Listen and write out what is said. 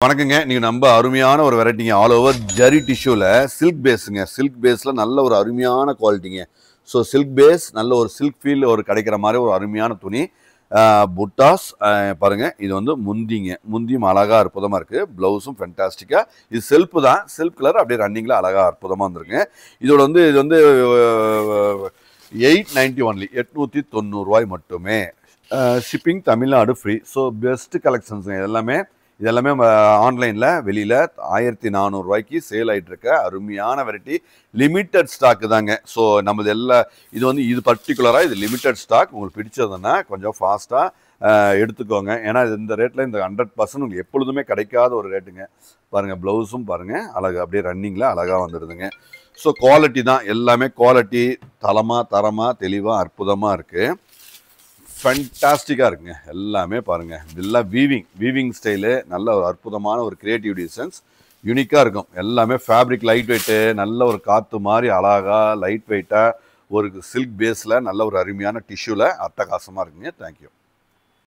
வணக்கங்க. நீங்க நம்ம அருமையான ஒரு வெரைட்டிங்க. ஆல் ஓவர் ஜரி டிஷ்யூல சில்க் பேஸுங்க. சில்க் பேஸ்ல நல்ல ஒரு அருமையான குவாலிட்டிங்க. ஸோ சில்க் பேஸ் நல்ல ஒரு சில்க் ஃபீல் ஒரு கிடைக்கிற மாதிரி ஒரு அருமையான துணி. புட்டாஸ் பாருங்க. இது வந்து முந்திங்க. முந்தியும் அழகா அற்புதமா இருக்கு. பிளவுஸும் ஃபென்டாஸ்டிக்கா. இது செல்ஃப் தான். செல்ஃப் கலர் அப்படியே ரன்னிங்ல அழகா அற்புதமா வந்துருங்க. இதோட வந்து இது வந்து 890 ஒன்லி 890 ரூபாய் மட்டுமே. Shipping Tamil Nadu free. So best கலெக்ஷன்ஸுங்க இதெல்லாமே ஆன்லைனில் வெளியில் 1400 ரூபாய்க்கு சேல் ஆகிட்டு இருக்க அருமையான வெரைட்டி. லிமிட்டட் ஸ்டாக்கு தாங்க. ஸோ நம்மது இது பர்டிகுலராக இது லிமிட்டட் ஸ்டாக். உங்களுக்கு பிடிச்சதுன்னா கொஞ்சம் ஃபாஸ்ட்டாக எடுத்துக்கோங்க. ஏன்னா இந்த ரேட்டில் இந்த 100% உங்களுக்கு எப்பொழுதுமே கிடைக்காத ஒரு ரேட்டுங்க. பாருங்கள், ப்ளவுஸும் பாருங்கள் அழகாக அப்படியே ரன்னிங்கில் அழகாக வந்துடுதுங்க. ஸோ குவாலிட்டி தான் எல்லாமே. குவாலிட்டி தரமாக தெளிவாக அற்புதமாக இருக்குது. ஃபேண்டாஸ்டிக்காக இருக்குங்க. எல்லாமே பாருங்கள். இதெல்லாம் வீவிங் ஸ்டைலு. நல்ல ஒரு அற்புதமான ஒரு கிரியேட்டிவ் டிசைன்ஸ். யூனிக்காக இருக்கும். எல்லாமே ஃபேப்ரிக் லைட் வெயிட்டு. நல்ல ஒரு காற்று மாதிரி அழகாக லைட் வெயிட்டாக ஒரு சில்க் பேஸில் நல்ல ஒரு அருமையான டிஷ்யூவில் அட்டகாசமாக இருக்குங்க. தேங்க்யூ.